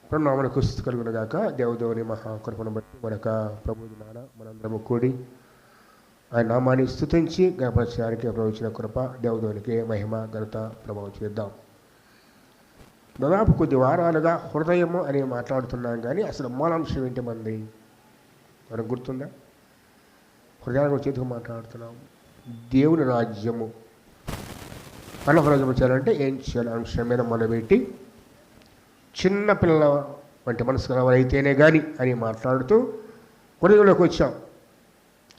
ప్రణామనకు స్తుతి కలుగును గాక. దేవదేవుని మహాకృపను బట్టి మరొక ప్రభు దినాన మనందరము కూడి ఆయన నామాన్ని స్తుతించి జ్ఞాపకానికి ప్రవచించిన కృప దేవదేవునికి మహిమ ఘనత ప్రభావం చేద్దాం. దాదాపు కొద్ది వారాలుగా హృదయము అని మాట్లాడుతున్నాం, కానీ అసలు మూలాంశం ఏంటి మంది మనకు గుర్తుందా? హృదయాన్ని చేతికి మాట్లాడుతున్నాం. దేవుని రాజ్యము మన హృదయం చేయాలంటే ఏం చేయాలి అంశం మీద మొదలుపెట్టి చిన్న పిల్లల వంటి మనసు ఎవరైతేనే కానీ అని మాట్లాడుతూ హృదయంలోకి వచ్చాం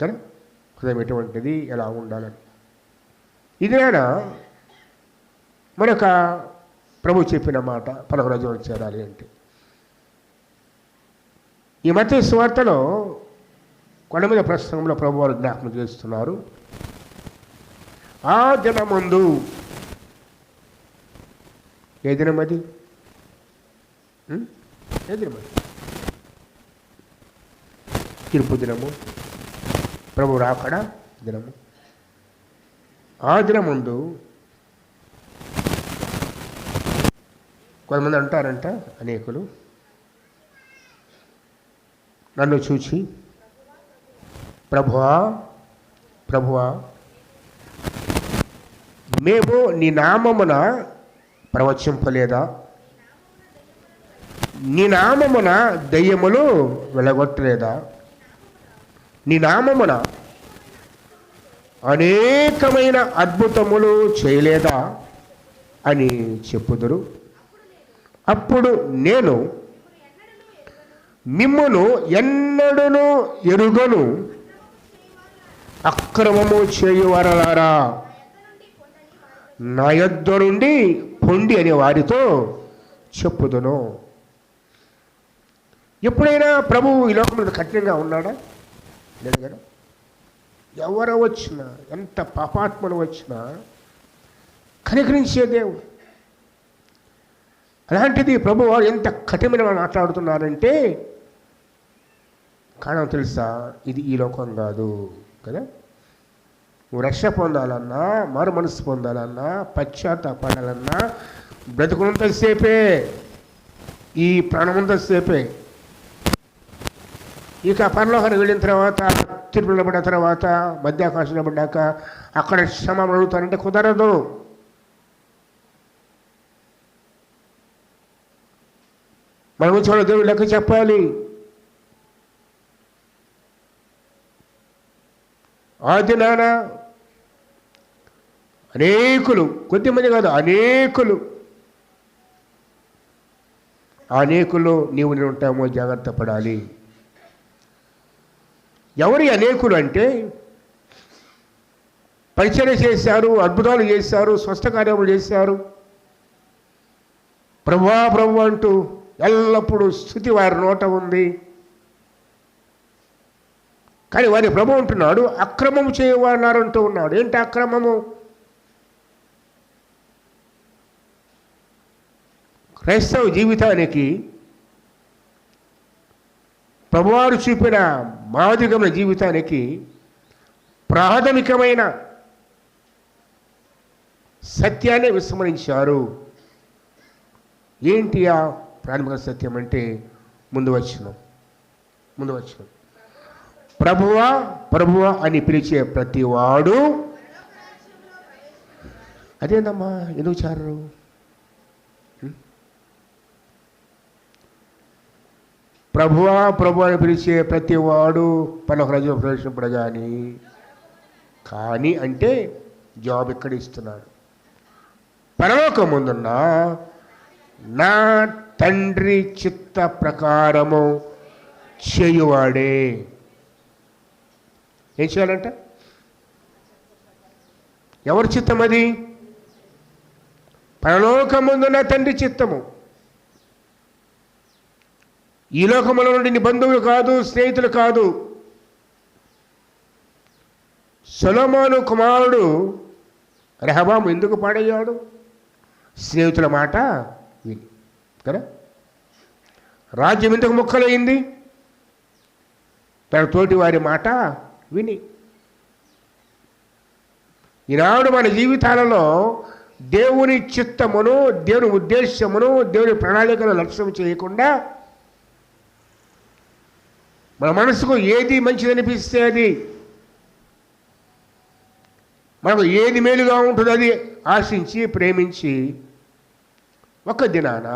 కదా. హృదయం ఎటువంటిది, ఎలా ఉండాలని ఇదేనా మనక ప్రభు చెప్పిన మాట. మన హృదయం చేరాలి అంటే ఈ మధ్య సువార్తలో కొండ మీద ప్రసంగంలో ప్రభు వారు జ్ఞాపకం చేస్తున్నారు. ఆ దినమందు, ఏ దినం అది? ఏ దినం అది? తీర్పు దినము, ప్రభు రాకడ దినము. ఆ దినముందు కొంతమంది అంటారంట, అనేకులు నన్ను చూచి ప్రభువా ప్రభువా మేము నీ నామమున ప్రవచింపలేదా, నీ నామమున దయ్యములు వెలగొట్టలేదా, నీ నామమున అనేకమైన అద్భుతములు చేయలేదా అని చెప్పుదురు. అప్పుడు నేను మిమ్మును ఎన్నడూను ఎరుగను, అక్రమము చేయువారలారా నా యొద్ద నుండి పొండి అనే వారితో చెప్పుదును. ఎప్పుడైనా ప్రభువు ఈ లోకం మీద కఠినంగా ఉన్నాడా? లేదు కదా. ఎవరు వచ్చినా, ఎంత పాపాత్మలు వచ్చినా కనికరించే దేవుడు. అలాంటిది ప్రభు వారు ఎంత కఠినంగా మాట్లాడుతున్నారంటే కారణం తెలుసా? ఇది ఈ లోకం కాదు కదా. నువ్వు రక్ష పొందాలన్నా, మారు మనసు పొందాలన్నా, పశ్చాత్తాపడాలన్నా బ్రతుకున్నంతసేపే, ఈ ప్రాణముంతసేపే. ఇక పరలోకానికి వెళ్ళిన తర్వాత, తీర్పు నిలబడిన తర్వాత, మధ్యాకాశం నిలబడ్డాక అక్కడ క్షమాపణ అడుగుతానంటే కుదరదు. మన గురించి వాళ్ళ దేవుడు లెక్క చెప్పాలి. ఆ దినాన అనేకులు, కొద్దిమంది కాదు, అనేకులు నీవు నేను ఉంటామో జాగ్రత్త పడాలి. ఎవరి అనేకులు అంటే పరిచర్య చేశారు, అద్భుతాలు చేశారు, స్వస్థ కార్యములు చేశారు, ప్రభువా ప్రభు అంటూ ఎల్లప్పుడూ స్తుతి వారి నోట ఉంది. కానీ వారి ప్రభు అంటున్నాడు అక్రమము చేయవారంటూ ఉన్నాడు. ఏంటి అక్రమము? క్రైస్తవ జీవితానికి ప్రభువారు చూపిన మాదిగమైన జీవితానికి ప్రాథమికమైన సత్యాన్ని విస్మరించారు. ఏంటి ఆ ప్రాథమిక సత్యం అంటే ముందు వచ్చిన ప్రభువా ప్రభువా అని పిలిచే ప్రతివాడు, అదేందమ్మా ఎందుకు చారు? ప్రభువా ప్రభు అని పిలిచే ప్రతివాడు పరలోక రాజ్యంలో ప్రవేశింపడు కానీ అంటే జాబ్ ఇక్కడ ఇస్తున్నాడు. పరలోకముందున్న నా తండ్రి చిత్త ప్రకారము చేయువాడే. ఏం చేయాలంట? ఎవరి చిత్తం అది? పరలోకముందున్న తండ్రి చిత్తము. ఈ లోకములో నుండి నీ బంధువులు కాదు, స్నేహితులు కాదు. సొలొమోను కుమారుడు రెహబాము ఎందుకు పాడయ్యాడు? స్నేహితుల మాట విని కదా. రాజ్యం ఎందుకు ముక్కలైంది? తన తోటి వారి మాట విని. ఈనాడు మన జీవితాలలో దేవుని చిత్తమును, దేవుని ఉద్దేశమును, దేవుని ప్రణాళికను లక్ష్యం చేయకుండా మన మనసుకు ఏది మంచిదనిపిస్తే అది, మనకు ఏది మేలుగా ఉంటుందో అది ఆశించి ప్రేమించి ఒక దినాన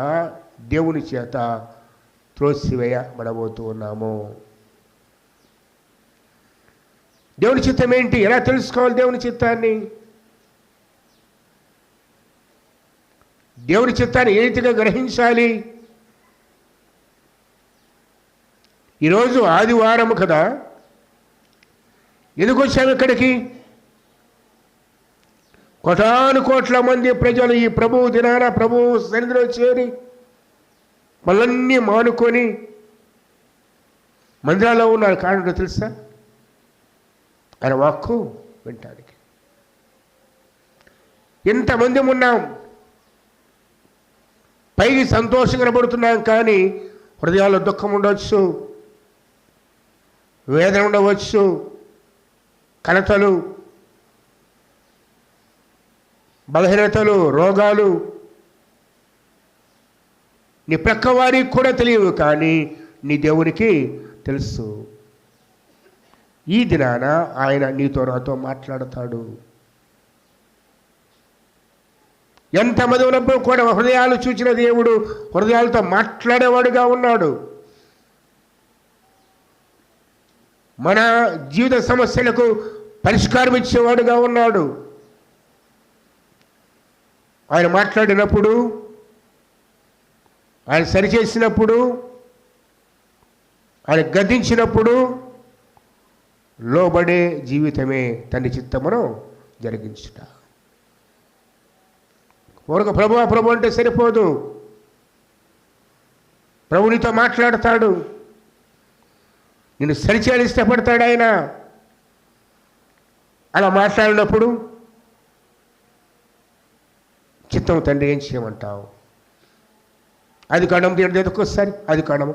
దేవుని చేత త్రోసివేయబడబోతూ ఉన్నాము. దేవుని చిత్తం ఏంటి? ఎలా తెలుసుకోవాలి దేవుని చిత్తాన్ని? దేవుని చిత్తాన్ని ఏ రీతిగా గ్రహించాలి? ఈరోజు ఆదివారం కదా, ఎందుకు వచ్చాము ఇక్కడికి? కోటాను కోట్ల మంది ప్రజలు ఈ ప్రభువు దినాన ప్రభువు సన్నిధిలో చేరి మళ్ళన్నీ మానుకొని మందిరాల్లో ఉన్నారు. కారణం తెలుసా? ఆయన వాక్కు వినటానికి. ఎంతమంది ఉన్నాం, పైకి సంతోషంగా కనబడుతున్నాం, కానీ హృదయాల్లో దుఃఖం ఉండవచ్చు, వేదన ఉండవచ్చు, కలతలు, బలహీనతలు, రోగాలు నీ ప్రక్క వారికి కూడా తెలియవు, కానీ నీ దేవునికి తెలుసు. ఈ దినాన ఆయన నీతో నాతో మాట్లాడతాడు. ఎంతమంది ఉన్నప్పుడు కూడా హృదయాలు చూచిన దేవుడు హృదయాలతో మాట్లాడేవాడుగా ఉన్నాడు. మన జీవిత సమస్యలకు పరిష్కారం ఇచ్చేవాడుగా ఉన్నాడు. ఆయన మాట్లాడినప్పుడు, ఆయన సరిచేసినప్పుడు, ఆయన గద్దించినప్పుడు లోబడే జీవితమే తండ్రి చిత్తమును జరిగించుట. ఊరక ప్రభు ప్రభు అంటే సరిపోదు. ప్రభు నీతో మాట్లాడతాడు, నిన్ను సరిచేయాలని ఇష్టపడతాడు ఆయన. అలా మాట్లాడినప్పుడు చిత్తం తండ్రి ఏం చేయమంటావు? అది కాండం దేవుడి దగ్గరకు వస్తారు. అది కాండము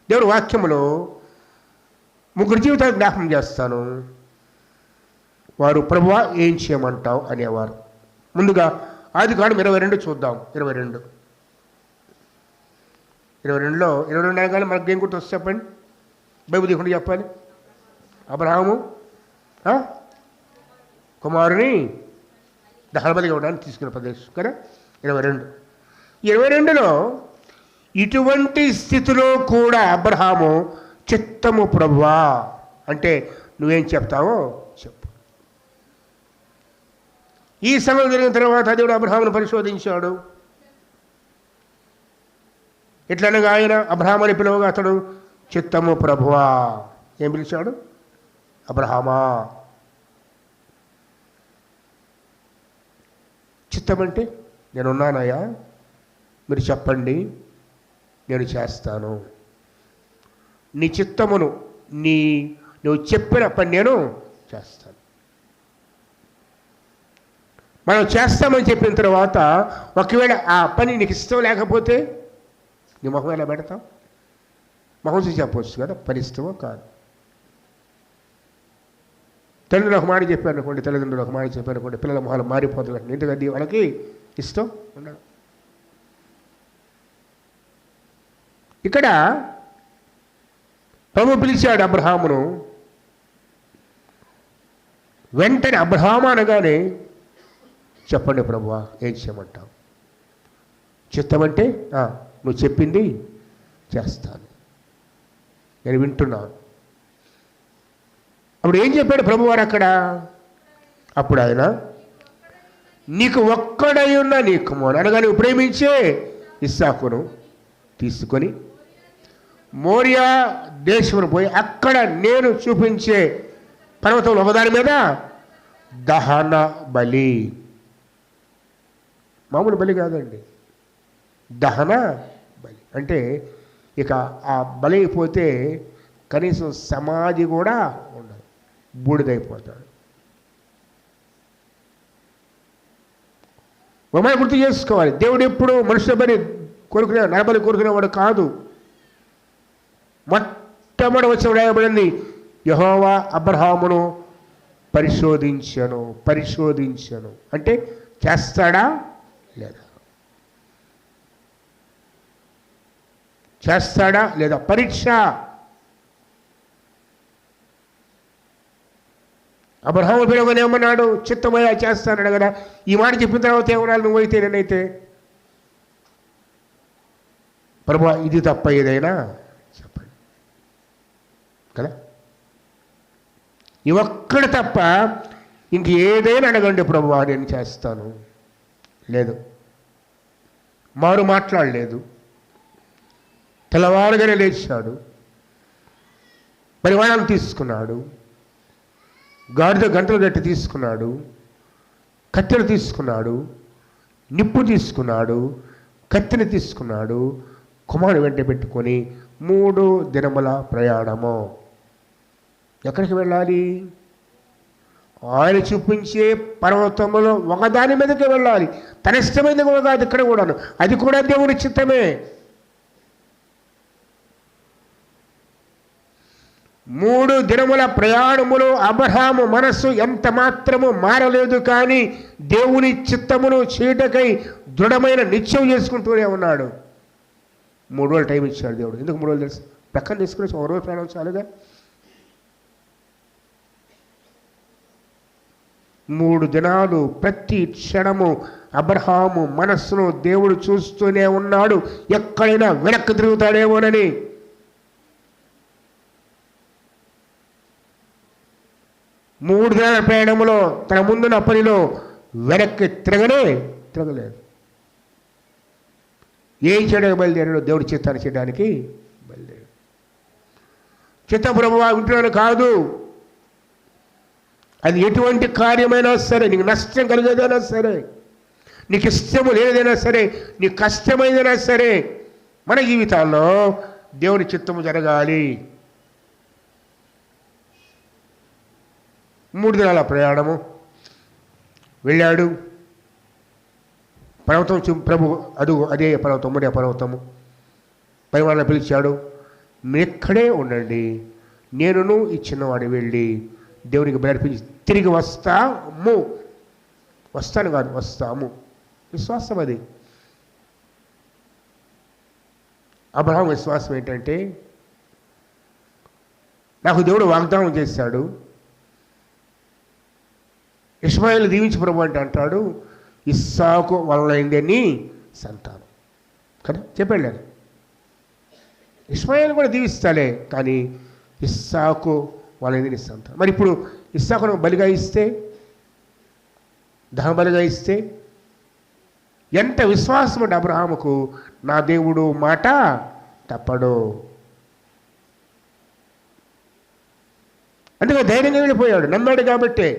దేవుడు వాక్యములో 3 జీవితాలు జ్ఞాపకం చేస్తాను. వారు ప్రభువా ఏం చేయమంటావు అనేవారు. ముందుగా ఆది కాండం 22 చూద్దాం. 22లో 22 అనగానే మనకు ఏం గుర్తు వస్తే చెప్పండి, బైబిల్ దిగుండి చెప్పాలి. అబ్రహాము కుమారుని దహనబలిగా ఇవ్వడానికి తీసుకున్న ప్రదేశం కదా 22లో ఇటువంటి స్థితిలో కూడా అబ్రహాము చిత్తము ప్రభువా అంటే నువ్వేం చెప్తావో చెప్పు. ఈ సంగతి జరిగిన తర్వాత దేవుడు అబ్రహామును పరిశోధించాడు. ఎట్లనగా ఆయన అబ్రహాము అని పిలువగా అతడు చిత్తము ప్రభువా ఏం పిలిచాడు? అబ్రహామా. చిత్తం అంటే నేనున్నానయ్యా, మీరు చెప్పండి, నేను చేస్తాను. నీ చిత్తమును నువ్వు చెప్పిన పని నేను చేస్తాను. మనం చేస్తామని చెప్పిన తర్వాత ఒకవేళ ఆ పని నీకు ఇష్టం లేకపోతే నీ మొహం ఎలా పెడతావు? మొహం చూసి చెప్పవచ్చు కదా పని ఇష్టమో కాదు. తల్లిదండ్రులు ఒక మాట చెప్పారు అనుకోండి, తల్లిదండ్రులు ఒక మాట చెప్పారు అనుకోండి, పిల్లల మొహాలు మారిపోతుంది. ఎందుకంటే వాళ్ళకి ఇష్టం ఉండదు. ఇక్కడ ప్రభు పిలిచాడు అబ్రహామును. వెంటనే అబ్రహాము అనగానే చెప్పండి ప్రభువా ఏం చేయమంటావు? చిత్తమంటే నువ్వు చెప్పింది చేస్తాను, నేను వింటున్నాను. అప్పుడు ఏం చెప్పాడు ప్రభువారు అక్కడ? అప్పుడు ఆయన నీకు ఒక్కడై ఉన్న నీ కుమారుడు అనగా నువ్వు ప్రేమించే ఇస్సాకును తీసుకొని మోరియా దేశమును పోయి అక్కడ నేను చూపించే పర్వతంలో ఒకదాని మీద దహన బలి, మామూలు బలి కాదండి, దహన బలి అంటే ఇక ఆ బలి అయిపోతే కనీసం సమాధి కూడా ఉండదు, బూడిదైపోతాడు. మమ్మల్ని గుర్తు చేసుకోవాలి, దేవుడు ఎప్పుడు మనుషుల బలి కోరుకునే నరబలి కోరుకునేవాడు కాదు. మొట్టమొదటి వచ్చిన రాయబడింది యెహోవా అబ్రహామును పరిశోధించను అంటే చేస్తాడా లేదా? చేస్తాడా లేదా? పరీక్ష. అబ్రహాము పిలవని ఏమన్నాడు? చిత్తమయ్యా చేస్తానడు కదా. ఈ మాట చెప్పిన తర్వాత ఏమన్నాడు? నువ్వైతే నేనైతే ప్రభువా ఇది తప్ప ఏదైనా చెప్పండి కదా. ఈ ఒక్కడు తప్ప ఇంక ఏదైనా అడగండి ప్రభువా నేను చేస్తాను. లేదు, మారు మాట్లాడలేదు. తెల్లవారుగానే లేచాడు, పరిమాణం తీసుకున్నాడు, గాడిద గంటలు గట్టి తీసుకున్నాడు, కత్తెర తీసుకున్నాడు, నిప్పు తీసుకున్నాడు, కత్తిని తీసుకున్నాడు, కుమారుడు వెంట పెట్టుకొని 3 దినముల ప్రయాణము. ఎక్కడికి వెళ్ళాలి? ఆయన చూపించే పర్వతములో ఒకదాని మీదకి వెళ్ళాలి. తన ఇష్టమైనది కూడా కాదు ఇక్కడ కూడాను, అది కూడా దేవుని చిత్తమే. 3 దినముల ప్రయాణములో అబ్రహాము మనస్సు ఎంత మాత్రము మారలేదు. కానీ దేవుని చిత్తమును చేయటకై దృఢమైన నిశ్చయం చేసుకుంటూనే ఉన్నాడు. 3 రోజులు టైం ఇచ్చాడు దేవుడు. ఎందుకు 3 రోజులు తెలుసు? ప్రక్కన తీసుకుని 1 రోజు ప్రయాణం చాలుగా. 3 దినాలు ప్రతి క్షణము అబ్రహాము మనస్సును దేవుడు చూస్తూనే ఉన్నాడు. ఎక్కడైనా వెనక్కి తిరుగుతాడేమోనని. మూడు దినాల ప్రయాణంలో తన ముందున్న పనిలో వెనక్కి తిరగలేదు. ఏం చేయడానికి బయలుదేరాడు? దేవుడి చిత్తాన్ని చేయడానికి బయలుదేరాడు. చిత్త ప్రభువా ఇంట్లోనే కాదు, అది ఎటువంటి కార్యమైనా సరే, నీకు నష్టం కలిగేదైనా సరే, నీకు ఇష్టము లేదైనా సరే, నీకు కష్టమైనదైనా సరే, మన జీవితాల్లో దేవుని చిత్తము జరగాలి. 3 దినాల ప్రయాణము వెళ్ళాడు. పర్వతం ప్రభు అదే పర్వతం, మూడే పర్వతము. పరిమాణం పిలిచాడు, మీరెక్కడే ఉండండి, నేనును ఈ చిన్నవాడిని వెళ్ళి దేవునికి బయటపించి తిరిగి వస్తాను కాదు, వస్తాము. విశ్వాసం అది. అబ్రహాము విశ్వాసం ఏంటంటే, నాకు దేవుడు వాగ్దానం చేశాడు, ఇష్మాయేలు దీవించి ప్రభు అంటే అంటాడు, ఇస్సాకు వలనైంది నీ సంతానం కదా చెప్పాడు లేదు. ఇష్మాయేలు కూడా దీవిస్తాలే, కానీ ఇస్సాకు వలనైంది నీ సంతానం. మరి ఇప్పుడు ఇస్సాకును బలిగా ఇస్తే, దహన బలిగా ఇస్తే ఎంత విశ్వాసం అంటే అబ్రహాముకు, నా దేవుడు మాట తప్పడు. అందుకే ధైర్యంగా వెళ్ళిపోయాడు, నమ్మాడు కాబట్టే.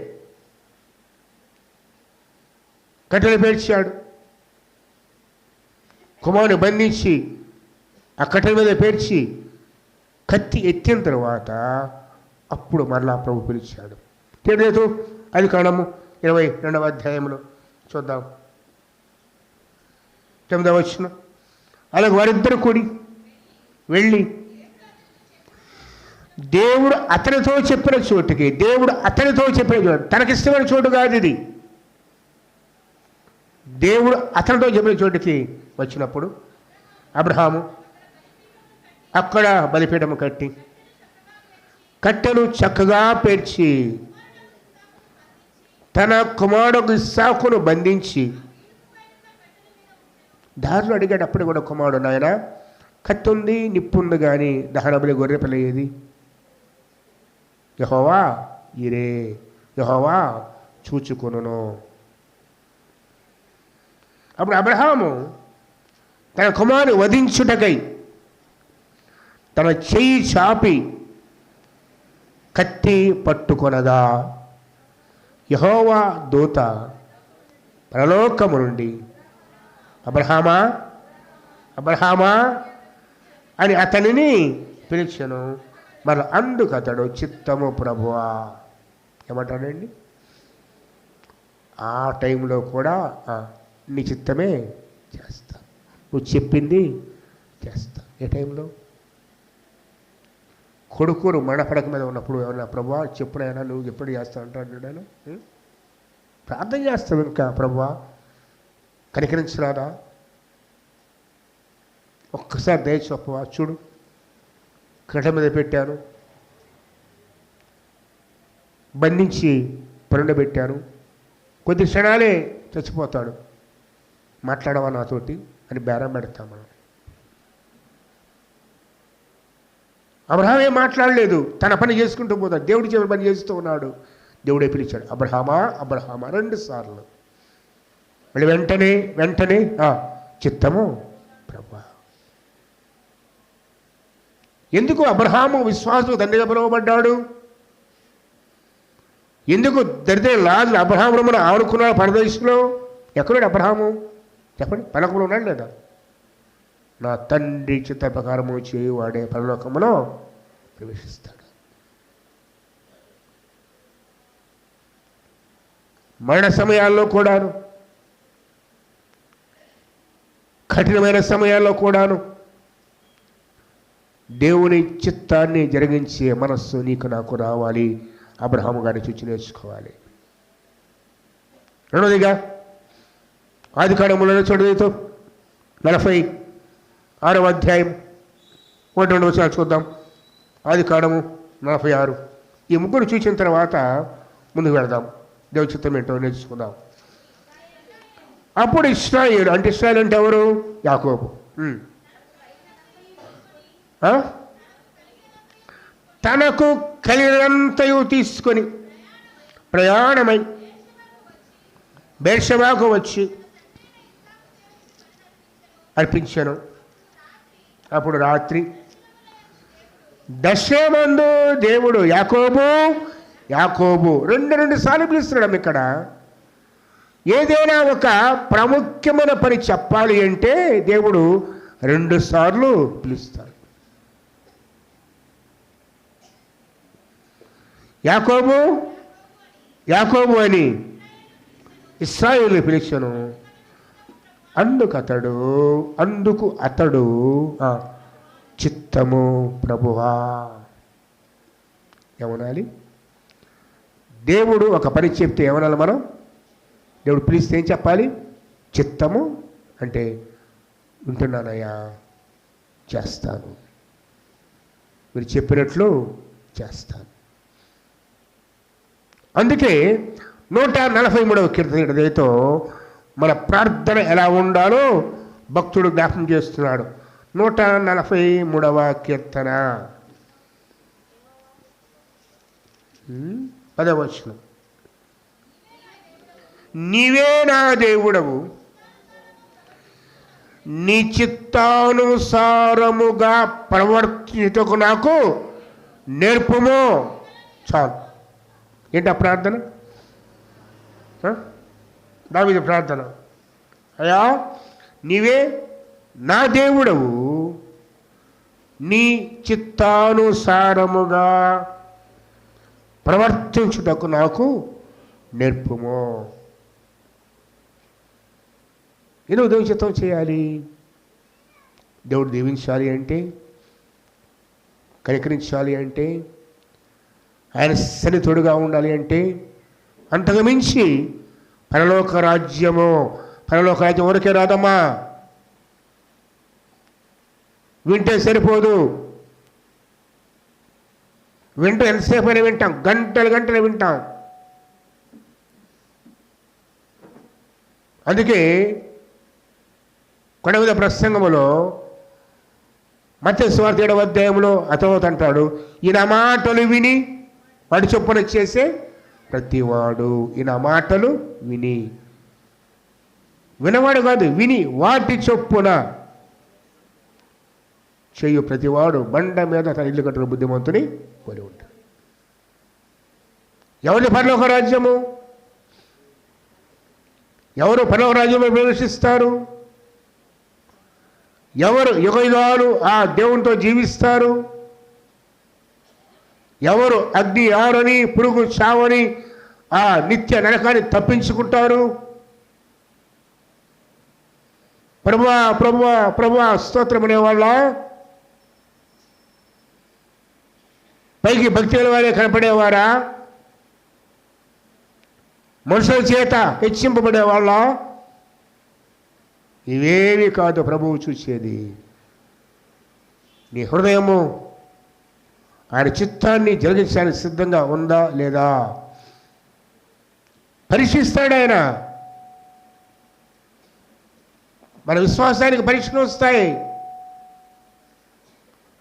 కట్టెలు పేర్చాడు, కుమారుని బంధించి ఆ కట్టెల మీద పేర్చి కత్తి ఎత్తిన తర్వాత అప్పుడు మరలా ప్రభు పిలిచాడు. తెలియదు అది కాణము 22వ అధ్యాయంలో చూద్దాం, 9వ వచనం. అలాగే వారిద్దరు కూడి వెళ్ళి దేవుడు అతనితో చెప్పిన చోటుకి, దేవుడు అతనితో చెప్పిన చోటు, తనకిష్టమైన చోటు కాదు ఇది, దేవుడు అతనితో చెప్పిన చోటుకి వచ్చినప్పుడు అబ్రహాము అక్కడ బలిపీఠము కట్టి కట్టెలు చక్కగా పేర్చి తన కుమారుడు ఇస్సాకును బంధించి దారిలో అడిగాడు. అప్పుడు కూడా కుమారుడు, నాయన కత్తి ఉంది, నిప్పు ఉంది, కానీ దహన బలి గొర్రె పిల్ల ఏది? యెహోవా ఇరే, యెహోవా చూచుకొనును. అప్పుడు అబ్రహాము తన కుమారుని వధించుటకై తన చెయ్యి చాపి కత్తి పట్టుకొనగా యెహోవా దూత పరలోకము నుండి అబ్రహామా అబ్రహామా అని అతనిని పిలిచెను. మరి అందుకు అతడు, చిత్తము ప్రభువా. ఏమంటాడండి? ఆ టైంలో కూడా నీ చిత్తమే చేస్తా, నువ్వు చెప్పింది చేస్తా. ఏ టైంలో? కొడుకురు మడపడక మీద ఉన్నప్పుడు ఏమన్నా ప్రభువా చెప్పుడైనా నువ్వు ఎప్పుడు చేస్తా అంటాడు. ప్రార్థన చేస్తాం, ఇంకా ప్రభువా కనికరించరాదా, ఒక్కసారి దయ చూపవా, చూడు కట మీద పెట్టాను, బంధించి పరుండబెట్టాను, కొద్ది క్షణాలే చచ్చిపోతాడు, మాట్లాడవా నాతోటి అని బేరం పెడతాం మనం. అబ్రహాం ఏం మాట్లాడలేదు, తన పని చేసుకుంటూ పోతాడు. దేవుడి చివరి పని చేస్తూ ఉన్నాడు. దేవుడే పిలిచాడు, అబ్రహామా అబ్రహామా 2 సార్లు. మళ్ళీ వెంటనే చిత్తము ప్రభువా. ఎందుకు అబ్రహాము విశ్వాసం తండ్రిగా పిలువబడ్డాడు? ఎందుకు దరిద్ర లాజు అబ్రహామును ఆడుకున్నాడు పరదేశంలో? ఎక్కడున్నాడు అబ్రహాము చెప్పండి? పరలోకంలో ఉన్నాడు లేదా? నా తండ్రి చిత్త ప్రకారము చేయువాడే పరలోకములో ప్రవేశిస్తాడు. మరణ సమయాల్లో కూడాను, కఠినమైన సమయాల్లో కూడాను దేవుని చిత్తాన్ని జరిగించే మనస్సు నీకు నాకు రావాలి. అబ్రహాము గారిని చూచి నేర్చుకోవాలి. రెండోదిగా ఆదికాండములో చదువుతూ 46వ అధ్యాయం 1-2 వచనాలు చూద్దాం. ఆదికాండము 46. ఈ ముగ్గురు చూసిన తర్వాత ముందుకు వెళదాం, దేవుని చిత్తం ఏంటో నేర్చుకుందాం. అప్పుడు ఇశ్రాయేలు అంటే ఎవరు? యాకోబు. తనకు కలిగినంతయు తీసుకొని ప్రయాణమై బెర్షెబాకు వచ్చి అర్పించాను. అప్పుడు రాత్రి దశమందు దేవుడు యాకోబు యాకోబు 2 సార్లు పిలుస్తున్నాడు. ఇక్కడ ఏదైనా ఒక ప్రాముఖ్యమైన పని చెప్పాలి అంటే దేవుడు 2 సార్లు పిలుస్తాడు. యాకోబు యాకోబు అని ఇశ్రాయేలు పిలిచాను. అందుకు అతడు చిత్తము ప్రభువా ఏమనాలి? దేవుడు ఒక పని చెప్తే ఏమనాలి మనం? దేవుడు పిలిస్తే ఏం చెప్పాలి? చిత్తము అంటే వింటున్నానయ్యా, చేస్తాను, మీరు చెప్పినట్లు చేస్తాను. అందుకే 143వ కీర్తనతో మన ప్రార్థన ఎలా ఉండాలో భక్తుడు జ్ఞాపకం చేస్తున్నాడు. 143వ కీర్తన 10వ వచనం. నీవే నా దేవుడవు, నీ చిత్తానుసారముగా ప్రవర్తించుటకు నాకు నేర్పుము. చాలు. ఏంటి ఆ ప్రార్థన? దావీదు ప్రార్థన. అయ్యా నీవే నా దేవుడవు, నీ చిత్తానుసారముగా ప్రవర్తించుటకు నాకు నేర్పుము. ఎందుకు దేవుని చిత్తం చేయాలి? దేవుడు దీవించాలి అంటే, కనికరించాలి అంటే, ఆయన సన్నిధుడుగా ఉండాలి అంటే, అంతకు మించి పరలోక రాజ్యం ఊరికే రాదమ్మా. వింటే సరిపోదు. ఎంతసేపు అయినా వింటాం, గంటలు వింటాం. అందుకే కొండ మీద ప్రసంగములో మత్తయి సువార్త 7వ అధ్యాయంలో అతవత అంటాడు, ఈయన మాటలు విని వాడి చొప్పున చేసే ప్రతివాడు. ఈయన మాటలు వినవాడు కాదు, విని వాటి చొప్పున చెయ్యు ప్రతివాడు బండ మీద తన ఇల్లు కట్టుకున్న బుద్ధిమంతుని పోలి ఉంటాడు. ఎవరి పరలోక రాజ్యము? ఎవరు పరలోక రాజ్యంలో ప్రవేశిస్తారు? ఎవరు యుగయుగాలు ఆ దేవునితో జీవిస్తారు? ఎవరు అగ్ని ఆరని పురుగు చావని ఆ నిత్య నరకాన్ని తప్పించుకుంటారు? ప్రభువా ప్రభువా ప్రభువా స్తోత్రం అనేవాళ్ళ, పైకి భక్తుల వారే కనపడేవారా? మనుషుల చేత హెచ్చింపబడే వాళ్ళ? ఇవేవి కాదు ప్రభువు చూసేది. నీ హృదయము ఆయన చిత్తాన్ని జరిగించడానికి సిద్ధంగా ఉందా లేదా పరీక్షిస్తాడు ఆయన. మన విశ్వాసానికి పరీక్షలు వస్తాయి.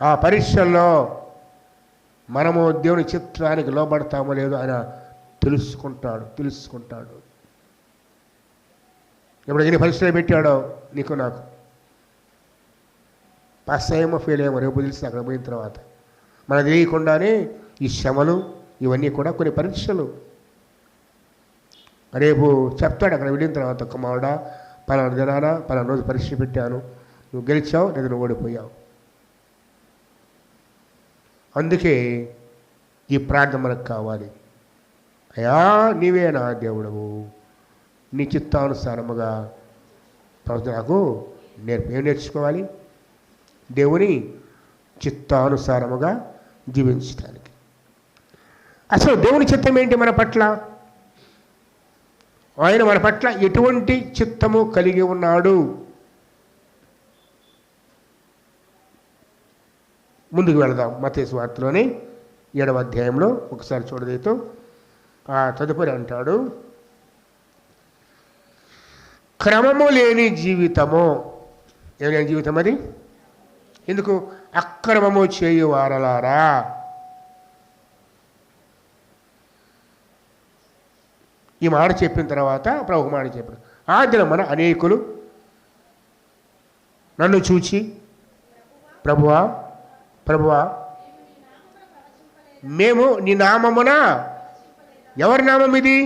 ఆ పరీక్షల్లో మనము దేవుని చిత్రానికి లోబడతామో లేదో ఆయన తెలుసుకుంటాడు. ఇప్పుడు ఎన్ని పరీక్షలు పెట్టాడో నీకు నాకు, పాస్ అయ్యేమో ఫెయిల్ అయ్యేమో రేపు తెలిసి అక్కడ పోయిన తర్వాత మనకు తెలియకుండానే ఈ శ్రమలు ఇవన్నీ కూడా కొన్ని పరీక్షలు. రేపు చెప్తాడు అక్కడ వెళ్ళిన తర్వాత, కుమారుడా పలానా దినాన పలానా రోజు పరీక్ష పెట్టాను, నువ్వు గెలిచావు లేదా నువ్వు ఓడిపోయావు. అందుకే ఈ ప్రార్థన మనకు కావాలి. అయ్యా నీవే నా దేవుడవు, నీ చిత్తానుసారముగా ప్రవచన నాకు ఏం నేర్చుకోవాలి? దేవుని చిత్తానుసారముగా జీవించడానికి. అసలు దేవుని చిత్తం ఏంటి మన పట్ల? ఆయన మన పట్ల ఎటువంటి చిత్తము కలిగి ఉన్నాడు? ముందుకు వెళదాం. మత్తయి సువార్తలోని 7వ అధ్యాయంలో ఒకసారి చూడదైతే ఆ తదుపరి అంటాడు, క్రమము లేని జీవితము. ఏమైనా జీవితం అది? ఎందుకు? అక్రమము చేయువారలారా. ఈ మాట చెప్పిన తర్వాత ప్రభు మాట చెప్పారు, ఆ దినమున అనేకులు నన్ను చూచి, ప్రభువా ప్రభువా మేము నీ నామమున. ఎవరి నామం ఇది?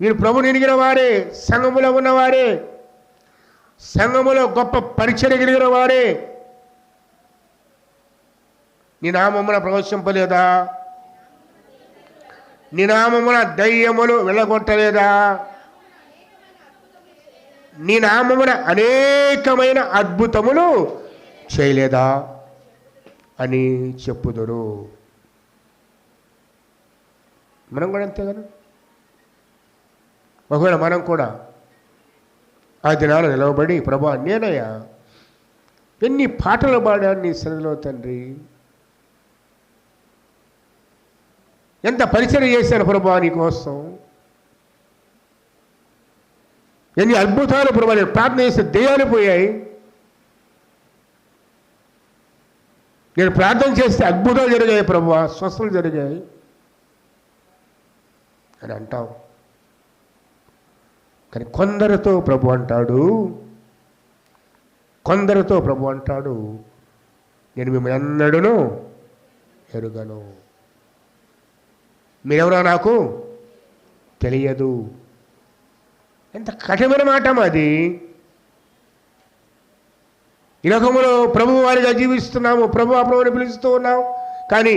వీరు ప్రభుని ఎరిగిన వారే, సంఘములో ఉన్నవారే, సంఘములో గొప్ప పరిచయం కలిగిన వారే. నీ నామమున ప్రవచింపలేదా? నీ నామమున దయ్యములు వెళ్ళగొట్టలేదా? నీ నామమున అనేకమైన అద్భుతములు చేయలేదా అని చెప్పుదురు. మనం కూడా అంతే కదా. ఒకవేళ మనం కూడా ఆ దినాలు నిలవబడి, ప్రభా నేనయ్యా ఎన్ని పాటలు పాడాను నీ సన్నిధిలో తండ్రి, ఎంత పరిచయం చేశాను ప్రభా నీ కోసం, ఎన్ని అద్భుతాలు ప్రభా నేను ప్రార్థన చేస్తే దెయ్యాలు పోయాయి, నేను ప్రార్థన చేస్తే అద్భుతాలు జరిగాయి ప్రభా, స్వస్థలు జరిగాయి అని అంటాం. కానీ కొందరితో ప్రభు అంటాడు నేను మిమ్మల్ని ఎన్నడూను ఎరుగను, మీరెవరో నాకు తెలియదు. ఎంత కఠినమైన మాట అది. ఈ లోకములో ప్రభు వారిగా జీవిస్తున్నాము, ప్రభుని పిలుస్తూ ఉన్నాం, కానీ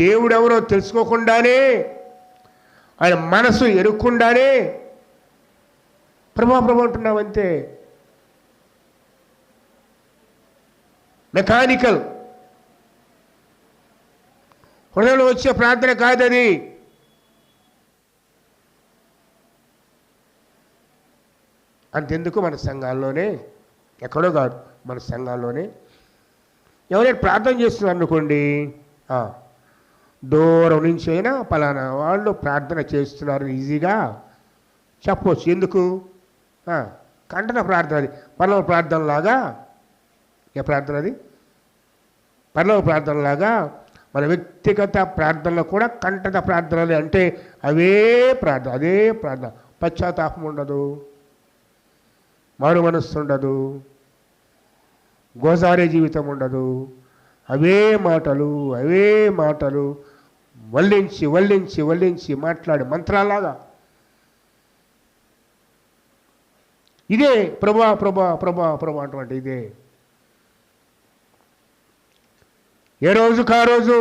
దేవుడు ఎవరో తెలుసుకోకుండానే, ఆయన మనసు ఎరుక్కుండానే ప్రభు అంటున్నాం అంతే. మెకానికల్ హృదయంలో వచ్చే ప్రార్థన కాదది. అంతెందుకు మన సంఘాల్లోనే, ఎక్కడో కాదు మన సంఘాల్లోనే ఎవరైనా ప్రార్థన చేస్తున్నారు అనుకోండి, దూరం నుంచి అయినా పలానా వాళ్ళు ప్రార్థన చేస్తున్నారు ఈజీగా చెప్పవచ్చు. ఎందుకు? కంటన ప్రార్థన అది. పరలోక ప్రార్థనలాగా. ఏ ప్రార్థన అది? పరలోక ప్రార్థనలాగా మన వ్యక్తిగత ప్రార్థనలు కూడా కంటన ప్రార్థనలే. అంటే అదే ప్రార్థన. పశ్చాత్తాపం ఉండదు, మారు మనస్సు ఉండదు, గోజారే జీవితం ఉండదు. అవే మాటలు వల్లించి మాట్లాడే మంత్రాలాగా. ఇదే ప్రభా అటువంటి ఇదే. ఏ రోజుకు ఆ రోజు,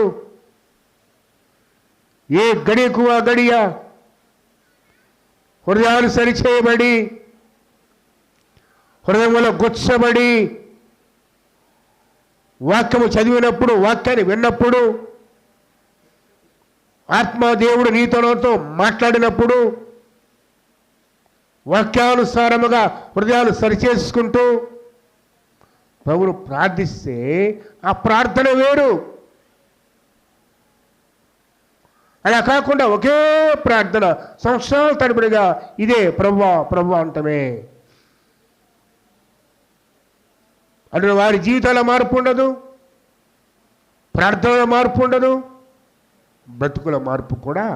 ఏ గడియకు ఆ గడియ హృదయాలు సరిచేయబడి, హృదయంలో గుచ్చబడి, వాక్యము చదివినప్పుడు, వాక్యాన్ని విన్నప్పుడు ఆత్మదేవుడు నీతో మాట్లాడినప్పుడు వాక్యానుసారముగా హృదయాలు సరిచేసుకుంటూ ప్రభువును ప్రార్థిస్తే ఆ ప్రార్థన వేరు. అలా కాకుండా ఒకే ప్రార్థన సంవత్సరాల తరబడిగా ఇదే ప్రభువా ప్రభువా అంటమే. అటు వారి జీవితాల మార్పు ఉండదు, ప్రార్థనల మార్పు ఉండదు, బ్రతుకుల మార్పు కూడా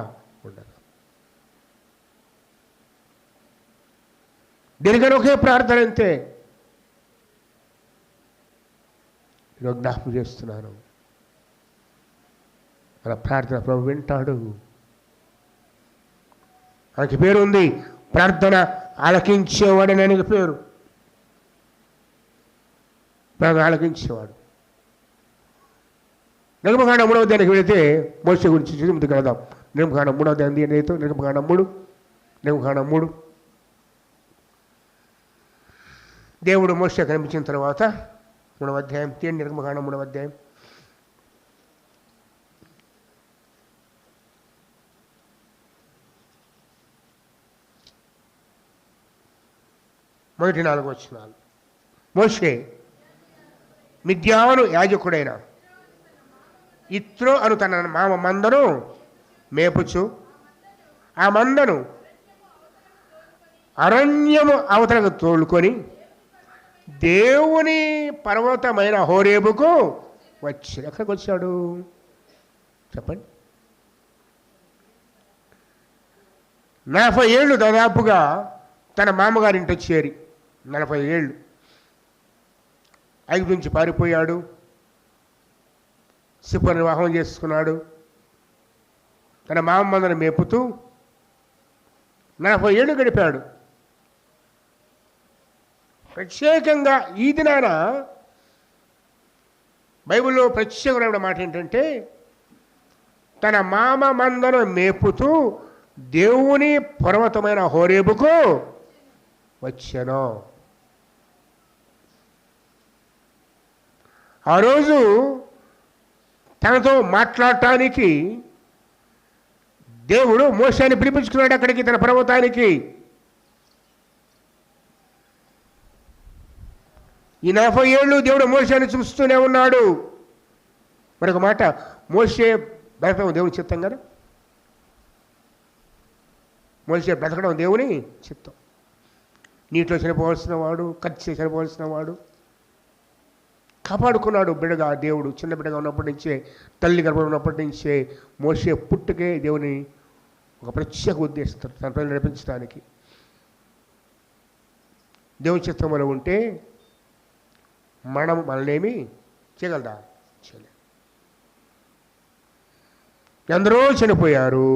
ఉండదు. దీనికని ఒకే ప్రార్థన అంతే. నేను జ్ఞాపకం చేస్తున్నాను, మన ప్రార్థన ప్రభు వింటాడు. ఆయనకి పేరు ఉంది, ప్రార్థన ఆలకించేవాడని ఆయనకి పేరు. ప్రార్థన ఆలకించేవాడు. నిర్గమకాండం 3వ అధ్యాయానికి వెళితే మోషే గురించి చూసి ముందుకు వెళదాం. నిర్గమకాండం 3వ అధ్యాయం ఏదైతే నిర్గమకాండం 3 దేవుడు మోషే కనిపించిన తర్వాత 3వ అధ్యాయం నిర్గమకాండం 3వ అధ్యాయం మొదటి 4 వచనాలు. మోషే మిద్యాను యాజకుడైన ఇత్రో అను తన మామ మందను మేపుచు ఆ మందను అరణ్యము అవతలకు తోలుకొని దేవుని పర్వతమైన హోరేబుకు వచ్చి. ఎక్కడికి వచ్చాడు చెప్పండి? 40 ఏళ్ళు దాదాపుగా తన మామగారింటి చేరి 40 ఏళ్ళు ఐగుప్తు నుంచి పారిపోయాడు, సిప్ప వివాహం చేసుకున్నాడు, తన మామ మందను మేపుతూ 40 ఏళ్ళు గడిపాడు. ప్రత్యేకంగా ఈ దినాన బైబిల్లో ప్రత్యేకమైన మాట ఏంటంటే, తన మామ మందను మేపుతూ దేవుని పర్వతమైన హోరేబుకు వచ్చాను. ఆ రోజు తనతో మాట్లాడటానికి దేవుడు మోషేని పిలిపించుకున్నాడు అక్కడికి, తన పర్వతానికి. ఈ 40 ఏళ్ళు దేవుడు మోషేని చూస్తూనే ఉన్నాడు. మరొక మాట, మోషే బ్రతకడం దేవుని చిత్తం కదా. మోషే బ్రతకడం దేవుని చిత్తం. నీటిలో చనిపోవాల్సిన వాడు, కత్తి చనిపోవాల్సిన వాడు, కాపాడుకున్నాడు బిడ్డగా దేవుడు. చిన్న బిడ్డగా ఉన్నప్పటి నుంచే, తల్లి గర్భంలో ఉన్నప్పటి నుంచే మోషే పుట్టుకే దేవుని ఒక ప్రత్యేక ఉద్దేశం తన పిల్లలు నడిపించడానికి. దేవుని చిత్తంలో ఉంటే మనల్నేమి చేయగలదా? చేయలేదు. ఎందరో చనిపోయారు,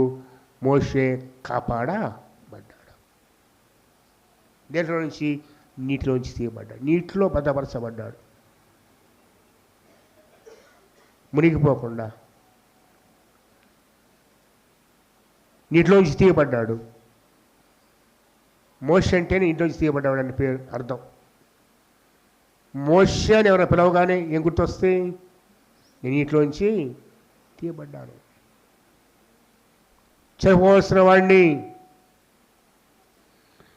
మోషే కాపాడబడ్డాడు. దేంట్లో నుంచి? నీటిలోంచి తీయబడ్డాడు, నీటిలో భద్రపరచబడ్డాడు, మునిగిపోకుండా నీటిలోంచి తీయబడ్డాడు. మోషే అంటేనే నీటిలోంచి తీయబడ్డాడు అని పేరు అర్థం. మోషే అని ఎవరైనా పిలవగానే ఏం గుర్తొస్తే? నేను నీటిలోంచి తీయబడ్డాను, చనిపోవాల్సిన వాడిని.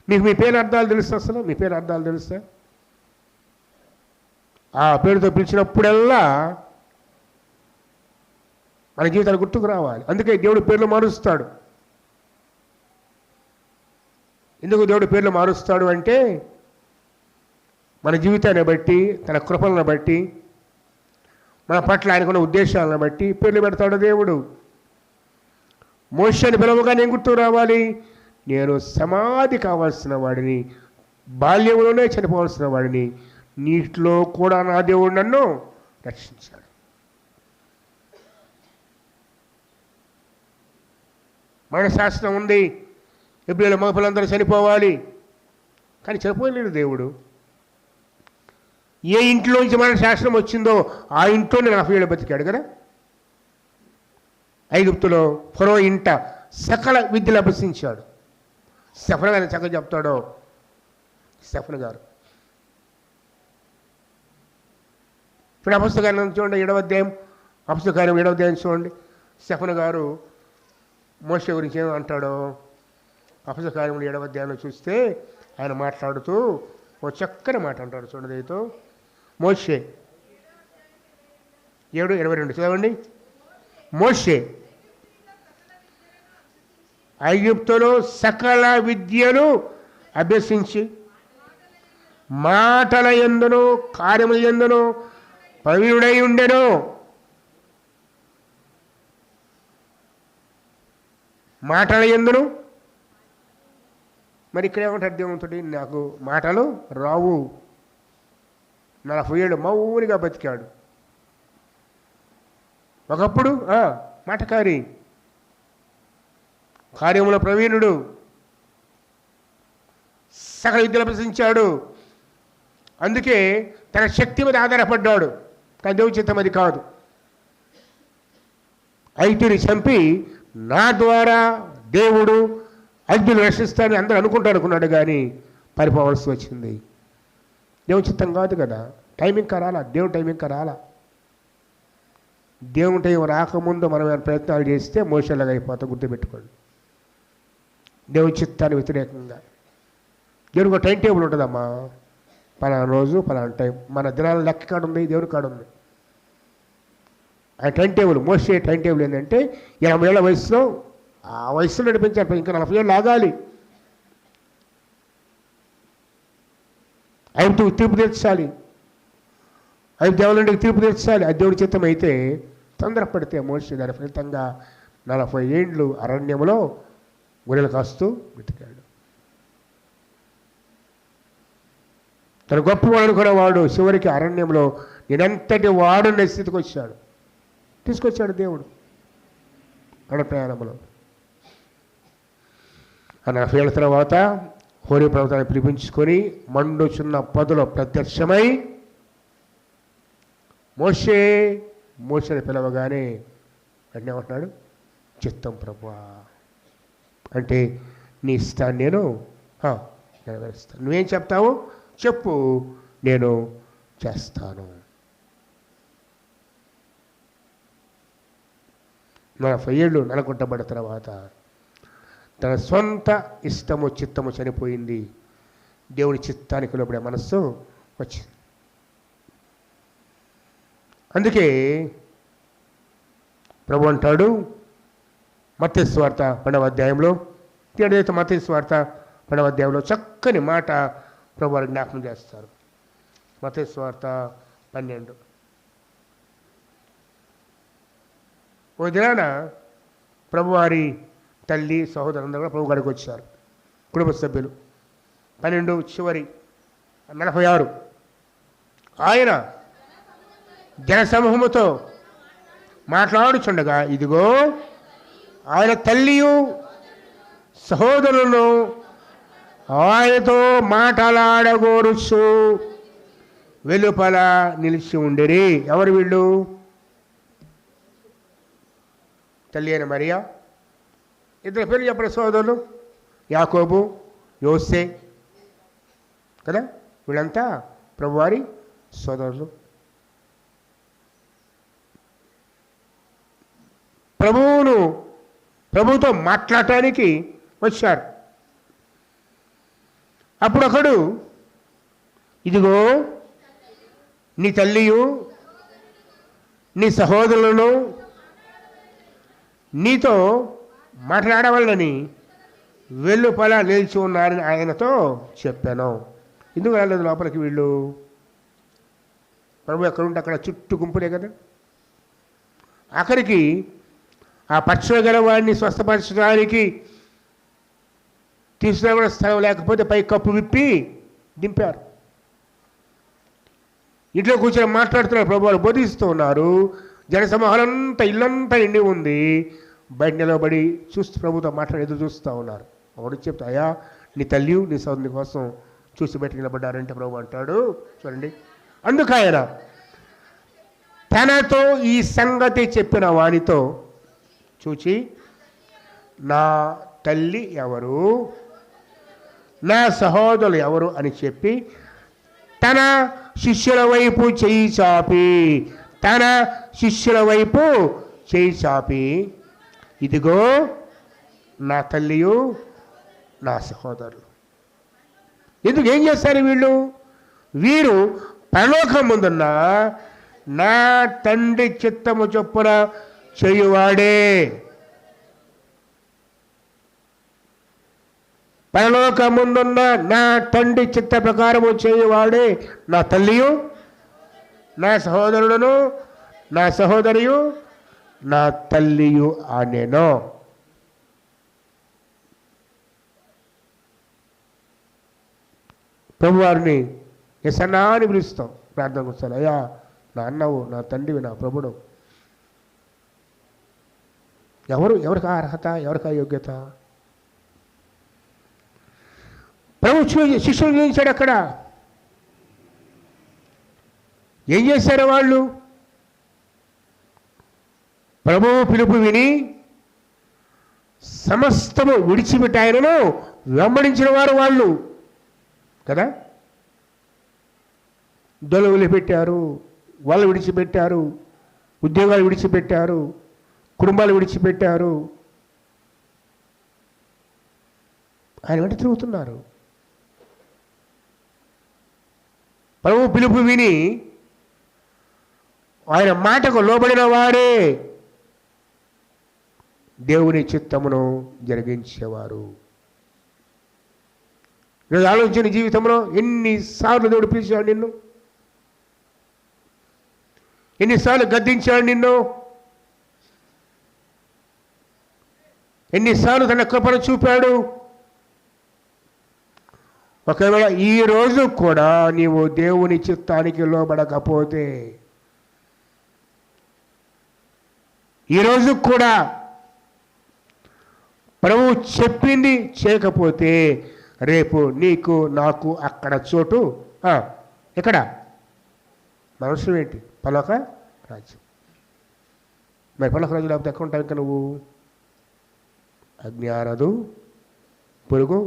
మీకు మీ పేరు అర్థాలు తెలుస్తా? అసలు మీ పేరు అర్థాలు తెలుస్తా? ఆ పేరుతో పిలిచినప్పుడల్లా మన జీవితాలు గుర్తుకు రావాలి. అందుకే దేవుడు పేర్లు మారుస్తాడు. ఎందుకు దేవుడు పేర్లు మారుస్తాడు అంటే, మన జీవితాన్ని బట్టి, తన కృపలను బట్టి, మన పట్ల ఆయనకున్న ఉద్దేశాలను బట్టి పేర్లు పెడతాడు దేవుడు. మోషేని పిలవగానే ఏం గుర్తుకు రావాలి? నేను సమాధి కావాల్సిన వాడిని, బాల్యంలోనే చనిపోవాల్సిన వాడిని, నీటిలో కూడా నా దేవుడు నన్ను రక్షించాడు. మన శాస్త్రం ఉంది, ఎబ్రియుల మగపిల్లలందరూ చనిపోవాలి, కానీ చనిపోయలేడు దేవుడు. ఏ ఇంట్లోంచి మన శాస్త్రం వచ్చిందో ఆ ఇంట్లోనే 40 ఏళ్ళు బతికాడు కదా. ఐగుప్తులో ఫరో ఇంట సకల విద్యలు అభ్యసించాడు. స్టెఫన్ గారు చక్కగా చెప్తాడో, స్టెఫన్ గారు ఇప్పుడు అపొస్తల కార్యం చూడండి, 7వ అధ్యాయం, అపొస్తల కార్యం 7వ అధ్యాయం చూడండి. స్టెఫన్ గారు మోషే గురించి ఏమంటాడో అపొస్తలుల కార్యములు 7వ అధ్యాయంలో చూస్తే ఆయన మాట్లాడుతూ ఓ చక్కని మాట అంటాడు. చూడండి దయతో మోషే 7:22 చదవండి. మోషే ఐగుప్తులో సకల విద్యలు అభ్యసించి మాటల యందును కార్యముల యందును ప్రవీణుడై ఉండెను. మాటల యందును. మరి ఇక్కడ ఏమంటారు దేవునితోటి? నాకు మాటలు రావు. 40 ఏళ్ళు మౌనిగా బతికాడు. ఒకప్పుడు మాటకారి, కార్యముల ప్రవీణుడు, సకల విద్యలు అభ్యసించాడు. అందుకే తన శక్తి మీద ఆధారపడ్డాడు. కానీ దేవుని చిత్తం అది కాదు. ఐదుని చంపి నా ద్వారా దేవుడు అగ్నిని రక్షిస్తాడని అందరూ అనుకున్నాడు కానీ పరిపోవలసి వచ్చింది. దేవుని చిత్తం కాదు కదా. టైమింగ్ రాలా, దేవుని టైమింగ్ రాలా. దేవుని టైం రాకముందు మనం ఏమైనా ప్రయత్నాలు చేస్తే మోసలాగా అయిపోతాం. గుర్తుపెట్టుకోండి. దేవుని చిత్తాన్ని వ్యతిరేకంగా దేవునికి ఒక టైం టేబుల్ ఉంటుందమ్మా. పలానా రోజు పలానా టైం. మన దినాల లెక్క కాడ ఉంది, దేవుని కాడ ఉంది. ఆ టైం టేబుల్, మోసే టైం టేబుల్ ఏంటంటే 80 ఏళ్ల వయసులో, ఆ వయసులో నడిపించారు. ఇంకా 40 ఏళ్ళు ఆగాలి. ఐదు తీర్పు తీర్చాలి, 5 దేవుళ్ళకి తీర్పు తీర్చాలి. అది దేవుడి చిత్తం అయితే తొందరపడితే మోసే దాని ఫలితంగా 40 ఏళ్ళు అరణ్యంలో గొర్రెలు కాస్తూ బ్రతికాడు. తన గొప్పవాడు అనుకునేవాడు చివరికి అరణ్యంలో నేనంతటి వాడు అనే స్థితికి వచ్చాడు. తీసుకొచ్చాడు దేవుడు అక్కడ ప్రయాణంలో. 40 ఏళ్ళ తర్వాత హోరీ పర్వతాన్ని పిలిపించుకొని మండుచున్న పొదలో ప్రత్యక్షమై మోషేని పిలవగానే అంటే ఏమంటున్నాడు? చిత్తం ప్రభువా, అంటే నీ ఇష్టాన్ని నేను నెరవేరుస్తాను. నువ్వేం చెప్తావు చెప్పు, నేను చేస్తాను. 40 ఏళ్ళు నలగొట్టబడిన తర్వాత తన సొంత ఇష్టము చిత్తము చనిపోయింది. దేవుని చిత్తానికి లోబడే మనస్సు వచ్చింది. అందుకే ప్రభు అంటాడు మత్తయి సువార్త 12వ అధ్యాయంలో, మత్తయి సువార్త 12వ అధ్యాయంలో చక్కని మాట ప్రభు వారు జ్ఞాపకం చేస్తారు. మత్తయి సువార్త 12. ఓ దినాన ప్రభువారి తల్లి సహోదరులందరూ కూడా ప్రభు గారికి వచ్చారు. కుటుంబ సభ్యులు 12 చివరి 46. ఆయన జనసమూహముతో మాట్లాడుచుండగా ఇదిగో ఆయన తల్లియు సహోదరులను ఆయనతో మాట్లాడగోరుచు వెలుపల నిలిచి ఉండిరి. ఎవరు వీళ్ళు? తల్లి అయిన మరియా, 2 పేర్లు చెప్పిన సోదరులు యాకోబు, యోసే కదా. వీళ్ళంతా ప్రభువారి సోదరులు. ప్రభువుతో మాట్లాడటానికి వచ్చారు. అప్పుడు ఒకడు ఇదిగో నీ తల్లియు నీ సహోదరులను నీతో మాట్లాడవాలని వెలుపల నిలిచి ఉన్నారని ఆయనతో చెప్పాను. ఎందుకు వెళ్ళలేదు లోపలికి వీళ్ళు? ప్రభు ఎక్కడుంటే అక్కడ చుట్టూ గుంపులే కదా. ఆఖరికి ఆ పక్షగల వాడిని స్వస్థపరచడానికి తీసుకురావడం స్థలం లేకపోతే పై కప్పు విప్పి దింపారు. ఇంట్లో కూర్చొని మాట్లాడుతున్నారు. ప్రభు వారు బోధిస్తూ ఉన్నారు. జనసమూహాలంతా ఇల్లంతా నిండి ఉంది. బయట నిలబడి చూస్తూ ప్రభుతో మాట్లాడి ఎదురు చూస్తూ ఉన్నారు. ఒకటి చెప్తా, అయ్యా నీ తల్లి నీ సోదరుని కోసం చూసి బయట నిలబడ్డారంటే ప్రభు అంటాడు చూడండి. అందుకైన తనతో ఈ సంగతి చెప్పిన వానితో చూచి నా తల్లి ఎవరు, నా సహోదరులు ఎవరు అని చెప్పి తన శిష్యుల వైపు చేయి చాపి ఇదిగో నా తల్లియు నా సహోదరులు. ఎందుకు ఏం చేస్తారు వీళ్ళు? వీరు పరలోకం ముందున్న నా తండ్రి చిత్తము చొప్పున చేయువాడే. పరలోకం ముందున్న నా తండ్రి చిత్త ప్రకారము చేయువాడే నా తల్లియు నా సహోదరులను నా సహోదరియు నా తల్లియు అనేను. ప్రభువారిని ఎసన్నా అని పిలుస్తాం ప్రార్థన వస్తాను. అయ్యా నా అన్నవు, నా తండ్రివి, నా ప్రభుడు. ఎవరికి అర్హత, ఎవరికి యోగ్యత? ప్రభు శిష్యులు చూపించాడు. అక్కడ ఏం చేశారు వాళ్ళు? ప్రభువు పిలుపు విని సమస్తము విడిచిపెట్టి ఆయనను వెంబడించిన వారు వాళ్ళు కదా. దొలు వదిలిపెట్టారు, వాళ్ళు విడిచిపెట్టారు, ఉద్యోగాలు విడిచిపెట్టారు, కుటుంబాలు విడిచిపెట్టారు, ఆయన వెంట తిరుగుతున్నారు. ప్రభు పిలుపు విని ఆయన మాటకు లోబడిన వారే దేవుని చిత్తమును జరిగించేవారు. ఈరోజు ఆలోచన జీవితంలో ఎన్నిసార్లు దేవుడు పిలిచాడు నిన్ను, ఎన్నిసార్లు గద్దించాడు నిన్ను, ఎన్నిసార్లు తన కృపను చూపాడు. ఒకవేళ ఈరోజు కూడా నీవు దేవుని చిత్తానికి లోబడకపోతే, ఈరోజు కూడా ప్రభు చెప్పింది చేయకపోతే రేపు నీకు నాకు అక్కడ చోటు ఎక్కడ? మనసు ఏంటి? పరలోక రాజ్యం. మరి పరలోక రాజ్యం లేకపోతే ఎక్కడ ఉంటావు? ఇంకా నువ్వు అగ్ని ఆరదు, పురుగు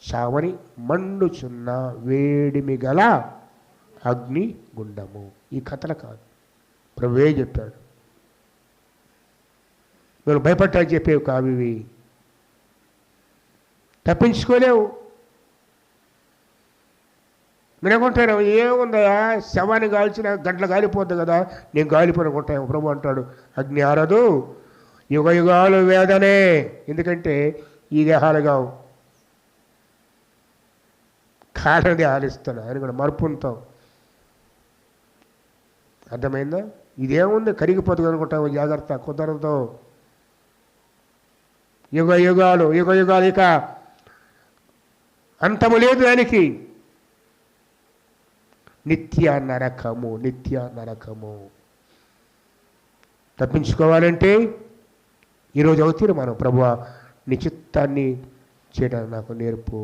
చావని మండుచున్న వేడిమి గల అగ్ని గుండము. ఈ కథలు కాదు, ప్రభువే చెప్పాడు. నువ్వు భయపడ్డాడు చెప్పేవి కావు ఇవి. తప్పించుకోలేవు. నేనుకుంటాను ఏముందయా, శవాన్ని కాల్చిన గంటలు గాలిపోద్ది కదా, నేను గాలిపోనుకుంటాను. ప్రభు అంటాడు అగ్ని ఆరదు, యుగ యుగాలు వేదనే. ఎందుకంటే ఈ దేహాలు కావు, కాళ్ళ దేహాలు ఇస్తాడు ఆయన కూడా మరుపుంటాం. అర్థమైందా? ఇదేముంది కరిగిపోతుంది అనుకుంటాము, జాగ్రత్త, కుదరదు. యుగ యుగాలు ఇక అంతము లేదు దానికి. నిత్య నరకము. తప్పించుకోవాలంటే ఈరోజు అవుతుంది మనం, ప్రభువా నీ చిత్తాన్ని చేయడానికి నాకు నేర్పు.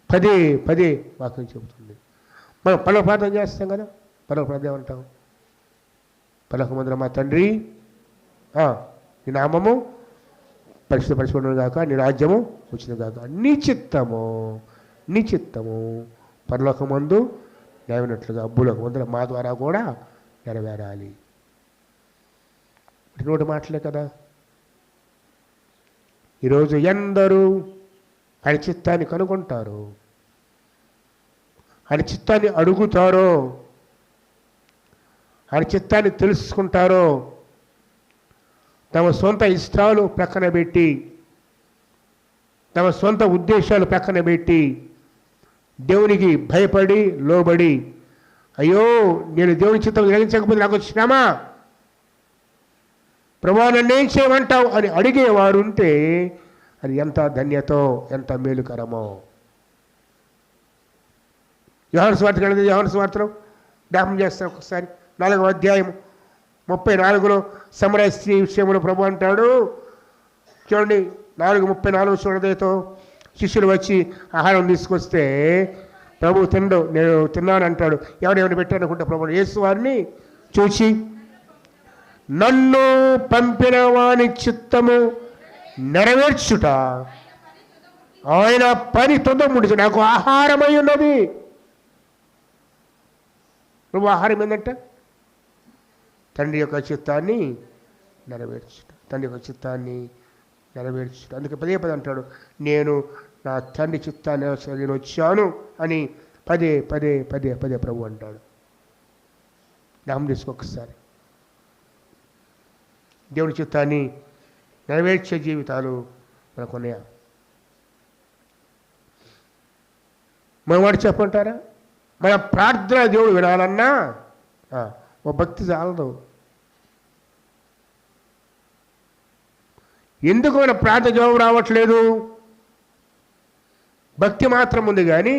పదే వాక్యం చెబుతుంది. మనం పరలోక ప్రార్థన చేస్తాం కదా, పరలోక ప్రార్థన ఏమంటాం? పరలోకమందున మా తండ్రి, నీ నామము పరిశుద్ధపరచబడును గాక, నీ రాజ్యము వచ్చిన గాక, నీ చిత్తము పరలోకమందు నెరవేరినట్లుగా భూలోకమందున మా ద్వారా కూడా నెరవేరాలి. నోటి మాటలే కదా. ఈరోజు ఎందరూ ఆయన చిత్తాన్ని కనుగొంటారు, ఆయన చిత్తాన్ని అడుగుతారో, ఆయన చిత్తాన్ని తెలుసుకుంటారో, తమ సొంత ఇష్టాలు ప్రక్కన పెట్టి, తమ సొంత ఉద్దేశాలు ప్రక్కన పెట్టి, దేవునికి భయపడి లోబడి, అయ్యో నేను దేవుని చిత్తం గ్రహించకపోతే నాకు శ్రమ, ప్రభువా నన్నేం చేయమంటావు అని అడిగేవారు ఉంటే అది ఎంత ధన్యతో, ఎంత మేలుకరమో. యోహాను సువార్త కలిగింది. యోహాను సువార్తలో జ్ఞాపకం చేస్తాను ఒకసారి, 4వ అధ్యాయం 34లో సమరయ స్త్రీ విషయంలో ప్రభు అంటాడు, చూడండి 4:34 చూడదేతో శిష్యులు వచ్చి ఆహారం తీసుకొస్తే ప్రభు నేను తిన్నాను అంటాడు. ఎవరెవరిని పెట్టాను అనుకుంటే ప్రభు యేసు వారిని చూసి, నన్ను పంపిన వాని చిత్తము నెరవేర్చుట ఆయన పని తొందరముడిచి నాకు ఆహారమై ఉన్నది. నువ్వు ఆహారం ఏంటంట? తండ్రి యొక్క చిత్తాన్ని నెరవేర్చుట, తండ్రి యొక్క చిత్తాన్ని నెరవేర్చుట. అందుకే పదే పదే అంటాడు, నేను నా తండ్రి చిత్తాన్ని నేను వచ్చాను అని పదే పదే పదే పదే ప్రభు అంటాడు. జ్ఞాపకం చేసుకో ఒకసారి. దేవుని చిత్తాన్ని నెరవేర్చే జీవితాలు మనకు ఉన్నాయా? మనం వాడు చెప్పంటారా? మన ప్రార్థన దేవుడు వినాలన్నా ఓ భక్తి చాలదు. ఎందుకు మన ప్రార్థన జవాబు రావట్లేదు? భక్తి మాత్రం ఉంది కానీ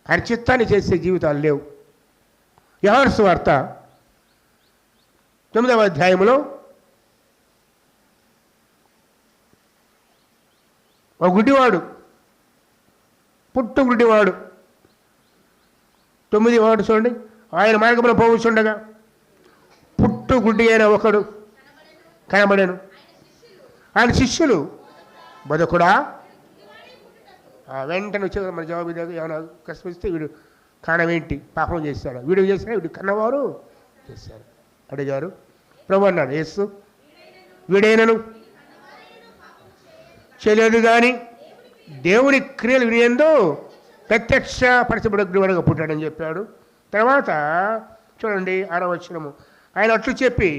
ఆయన చిత్తాన్ని చేసే జీవితాలు లేవు. యోహాను సువార్త 9వ అధ్యాయంలో ఒక గుడ్డివాడు, పుట్టు గుడ్డివాడు, 9వ వాడు చూడండి, ఆయన మార్గంలో పోవచ్చుండగా పుట్టు గుడ్డి అయిన ఒకడు కనబడెను. ఆయన శిష్యులు, బోధకుడా, వెంటనే వచ్చే మన జవాబు ఏమైనా కష్టమిస్తే వీడు కారణమేంటి, పాపం చేశాడు, వీడు చేశాడు, వీడు కన్నవారు చేశారు అడిగారు. ప్రభు అన్నాడు, యేసు, వీడైనను చేయలేదు కానీ దేవుని క్రియలు వినియందు ప్రత్యక్ష పరచబడుగా పుట్టాడని చెప్పాడు. తర్వాత చూడండి 6వ వచనము, ఆయన అట్లు చెప్పి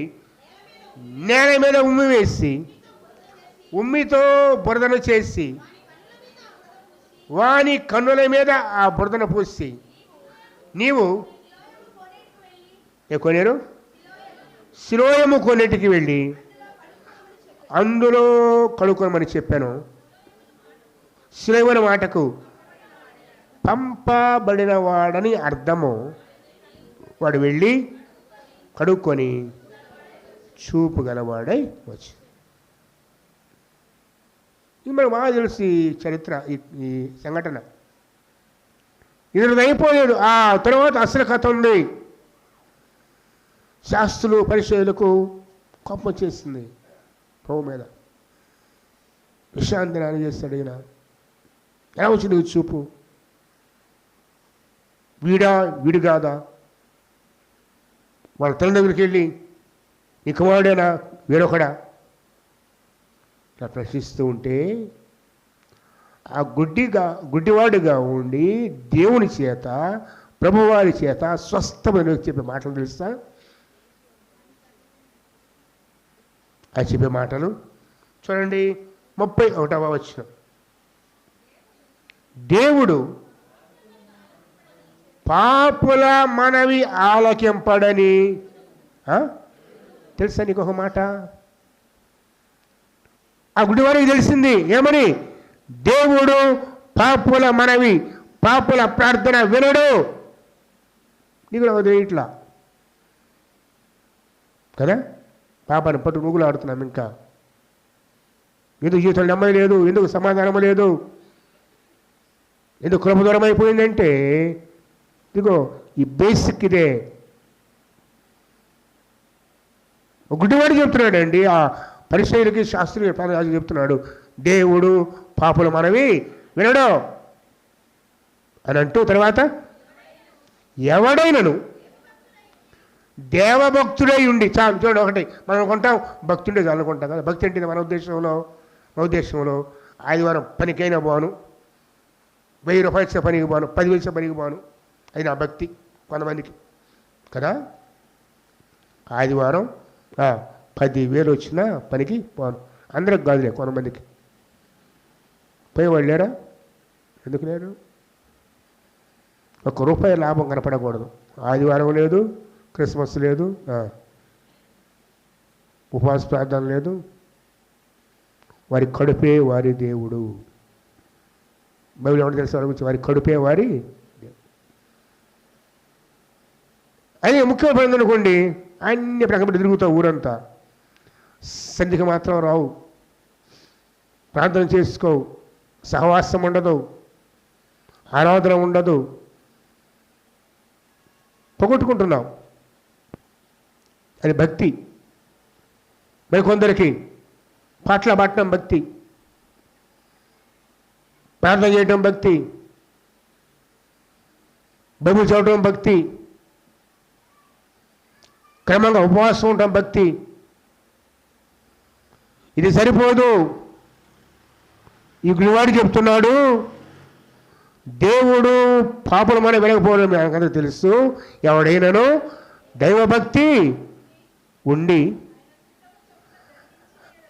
నేల మీద ఉమ్మి వేసి ఉమ్మితో బురదను చేసి వాని కన్నుల మీద ఆ బురదను పూసి నీవు కొనేరు శిలోయము కొన్నిటికి వెళ్ళి అందులో కడుక్కోమని చెప్పాను. శిలోయము మాటకు పంపబడిన వాడని అర్థము. వాడు వెళ్ళి కడుక్కొని చూపు గలవాడై వచ్చి. ఇది మనకు బాగా తెలిసి చరిత్ర, ఈ సంఘటన. ఇది అయిపోయాడు. ఆ తర్వాత అసలు కథ ఉంది. శాస్త్రులు పరిశోధకులకు కోపం వచ్చేసింది ప్రభు మీద. విశ్రాంతి నాన్న చేస్తాడు. ఈయన ఎలా వచ్చింది చూపు? వీడు కాదా? వాళ్ళ తల్లి దగ్గరికి వెళ్ళి నీ కుమారుడేనా వేరొకడా ప్రశ్నిస్తూ ఉంటే ఆ గుడ్డివాడుగా ఉండి దేవుని చేత ప్రభువారి చేత స్వస్థమని చెప్పే మాటలు తెలుస్తా? ఆ చెప్పే మాటలు చూడండి 31వ వచనం. దేవుడు పాపుల మనవి ఆలకింపడని. తెలుసా నీకు ఒక మాట? ఆ గుడివారికి తెలిసింది ఏమని? దేవుడు పాపుల మనవి, పాపుల ప్రార్థన వినడు. నీకు ఇట్లా కదా, పాపాన్ని పట్టు నువ్వులు ఆడుతున్నాం. ఇంకా ఎందుకు జీవితంలో నెమ్మది లేదు, ఎందుకు సమాధానం లేదు, ఎందుకు కృప దూరం అయిపోయిందంటే ఇదిగో ఈ బేసిక్ ఇదే. గుడ్డివాడు చెప్తున్నాడండి, ఆ పరిశీలకి శాస్త్రీయ రాజు చెప్తున్నాడు, దేవుడు పాపుల మనవి వినడు అని అంటూ తర్వాత ఎవడైనను దేవభక్తుడై ఉండి చాలు. చూడండి, ఒకటి మనం అనుకుంటాం భక్తుండే చాలు అనుకుంటాం కదా. భక్తి అంటే మన ఉద్దేశంలో ఆదివారం పనికైనా పోను, 1000 రూపాయలు పనికి పోను, 10,000 పనికి పోను, అది నా భక్తి కొంతమందికి కదా. ఆదివారం 10,000 వచ్చినా పనికి పోను, అందరికి కాదులే, కొంతమందికి. పోయేవాళ్ళు లేరా? ఎందుకు లేరు? ₹1 లాభం కనపడకూడదు. ఆదివారం లేదు, క్రిస్మస్ లేదు, ఉపవాస ప్రార్థన లేదు. వారి కడుపే వారి దేవుడు. బైబిల్ ఏమంటే తెలుసు వారి గురించి? వారి కడుపే వారి అది ముఖ్యమైన పని అనుకోండి. అన్ని ప్రకటన తిరుగుతావు ఊరంతా, సంధికి మాత్రం రావు, ప్రార్థన చేసుకోవు, సహవాసం ఉండదు, ఆరాధన ఉండదు, పొగొట్టుకుంటున్నావు. అది భక్తి. మరికొందరికి పాటల పాడటం భక్తి, ప్రార్థన చేయటం భక్తి, బైబిల్ చదవటం భక్తి, క్రమంగా ఉపవాసం ఉండటం భక్తి. ఇది సరిపోదు. ఈ గుడివాడు చెప్తున్నాడు, దేవుడు పాపలు మనం వినకపోవడం మనకంతా తెలుసు. ఎవడైనాను దైవభక్తి ఉండి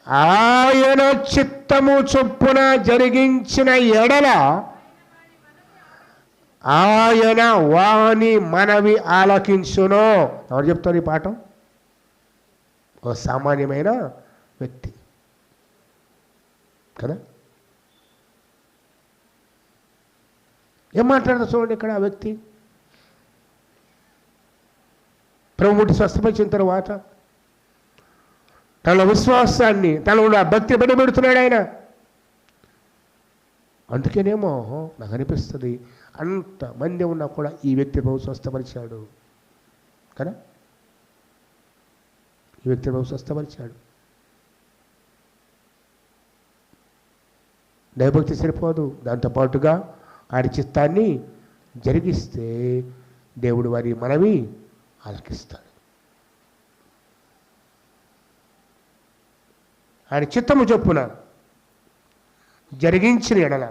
ఆయన చిత్తము చొప్పున జరిగించిన ఎడల ఆయన వాని మనవి ఆలకించును. ఎవరు చెప్తారు ఈ పాఠం? ఓ సామాన్యమైన వ్యక్తి కదా. ఏం మాట్లాడతారు చూడండి ఇక్కడ ఆ వ్యక్తి. ప్రభువుని స్వస్థపరిచిన తర్వాత తన విశ్వాసాన్ని, తన భక్తి బయటపెడుతున్నాడు ఆయన. అందుకేనేమో నాకు అనిపిస్తుంది, అంతమంది ఉన్నా కూడా ఈ వ్యక్తి ప్రభు స్వస్థపరిచాడు కదా. ఈ వ్యక్తి ప్రభు స్వస్థపరిచాడు. దైవభక్తి సరిపోదు, దాంతోపాటుగా ఆయన చిత్తాన్ని జరిగిస్తే దేవుడు వారి మనవి ఆలకిస్తాడు. ఆయన చిత్తము చొప్పున జరిగించిన ఎడల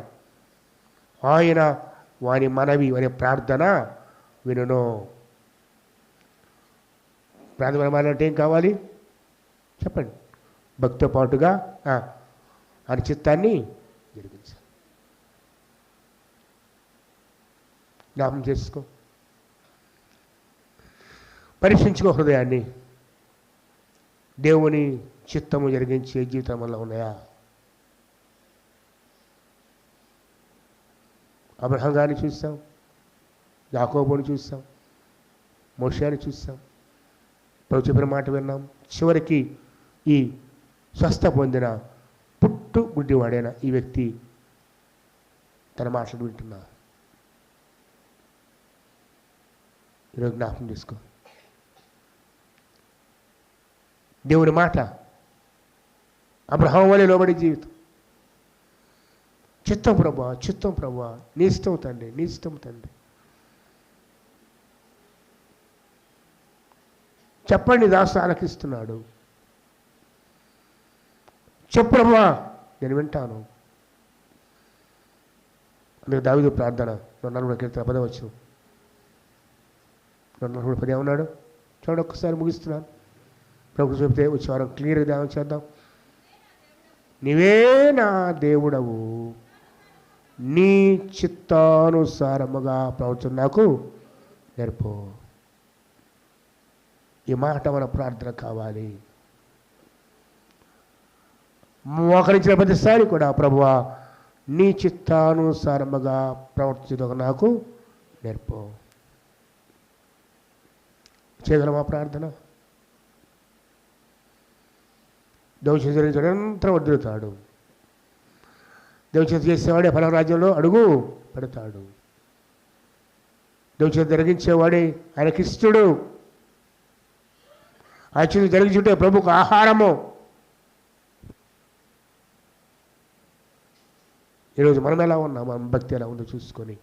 ఆయన వారి మనవి, వారి ప్రార్థన వినును. ప్రార్థన మాట్లాడితే ఏం కావాలి చెప్పండి? భక్తితో పాటుగా ఆయన చిత్తాన్ని జరిగించాలి. జ్ఞాపకం చేసుకో, పరీక్షించుకో హృదయాన్ని. దేవుని చిత్తము జరిగించే జీవితం వల్ల ఉన్నాయా? అబ్రహాం గారిని చూస్తాం, యాకోబుని చూస్తాం, మోషేని చూస్తాం, ప్రభు చెప్పిన మాట విన్నాం. చివరికి ఈ స్వస్థ పొందిన పుట్టు గుడ్డివాడైన ఈ వ్యక్తి తన మాటలు వింటున్నారు. ఈరోజు జ్ఞాపకం చేసుకో, దేవుని మాట అబ్రహాం వలె లోబడి జీవితం. చిత్తం ప్రభా, చిత్తం ప్రభా, నీ ఇష్టం తండ్రి, నీ ఇష్టం తండ్రి. చెప్పండి, దాసు ఆలకిస్తున్నాడు. చెప్పు ప్రభా, నేను వింటాను. అందుకే దావీదు ప్రార్థన 4 వచ్చు 4 ఉన్నాడు చూడండి. ఒక్కసారి ముగిస్తున్నాను. ప్రభు చెప్తే వచ్చే వారం క్లియర్గా ధ్యానం చేద్దాం. నీవే నా దేవుడవు, నీ చిత్తానుసారముగా ప్రవర్తన నాకు నేర్పు. ఈ మాట మన ప్రార్థన కావాలి. మోకరించిన ప్రతిసారి కూడా ప్రభువా నీ చిత్తానుసారముగా ప్రవర్తించడం నాకు నేర్పు. చేయగలమా ప్రార్థన? దౌర్జన్యం నిరంతరం వదులుతాడు. దౌర్జన్యం చేసేవాడే ఫల రాజ్యంలో అడుగు పెడతాడు. దౌర్జన్యం జరిగించేవాడే ఆయనకిష్టుడు. ఆ చిన్న జరిగించుంటే ప్రభుకు ఆహారము. ఈరోజు మనం ఎలా ఉన్నాం, మన భక్తి ఎలా ఉందో చూసుకొని.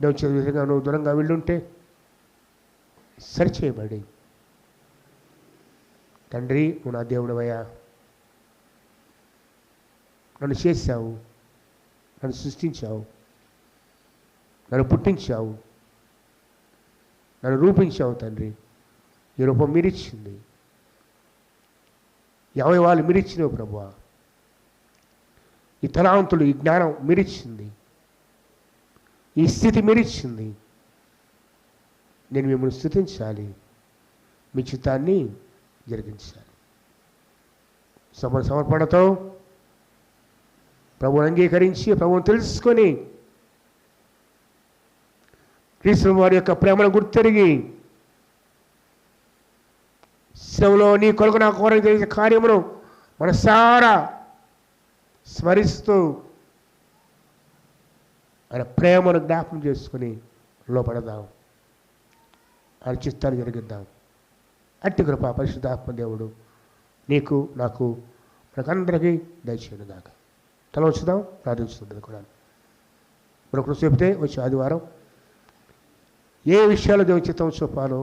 దౌర్జన్య విధంగా నువ్వు దూరంగా వెళ్ళుంటే సరిచేయబడి, తండ్రి నువ్వు నా దేవుడవయ్యా, నన్ను చేశావు, నన్ను సృష్టించావు, నన్ను పుట్టించావు, నన్ను రూపించావు తండ్రి. ఈ రూపం మీరిచ్చింది, అవయవాలు మీరిచ్చినవు ప్రభువా, ఈ తలాంతులు, ఈ జ్ఞానం మీరిచ్చింది, ఈ స్థితి మీరిచ్చింది. నేను మిమ్మల్ని స్తుతించాలి, మీ చిత్తాన్ని జరిగించాలి. సమర్పణతో ప్రభువుని అంగీకరించి, ప్రభువుని తెలుసుకొని, క్రీస్తు వారి యొక్క ప్రేమను గుర్తెరిగి, శ్రమలో నీ కొరకు నా కోరిక చేసే కార్యమును మనసారా స్మరిస్తూ ఆయన ప్రేమను జ్ఞాపకం చేసుకుని లోపడదాం, ఆయన చిత్తాన్ని జరిగిద్దాం. అట్టి కృప పరిశుద్ధాత్మ దేవుడు నీకు, నాకు, మనకందరికీ దయచేయను దాకా. తల వచ్చుదాం, ప్రార్థించుకుంటుంది కూడా. మరొకరు చెప్తే వచ్చే ఆదివారం ఏ విషయాలు దేవుని చిత్తం చూపాలో,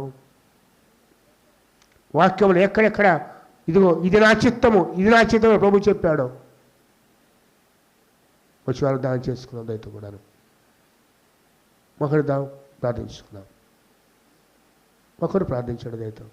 వాక్యములు ఎక్కడెక్కడ ఇదిగో ఇది నా చిత్తము, ఇది నా చిత్తము ప్రభు చెప్పాడు. వచ్చి వాళ్ళు దానం చేసుకున్నాం దయతో కూడాను. ఒకరు ప్రార్థించుకున్నాం, ఒకరు ప్రార్థించాడు దయతో.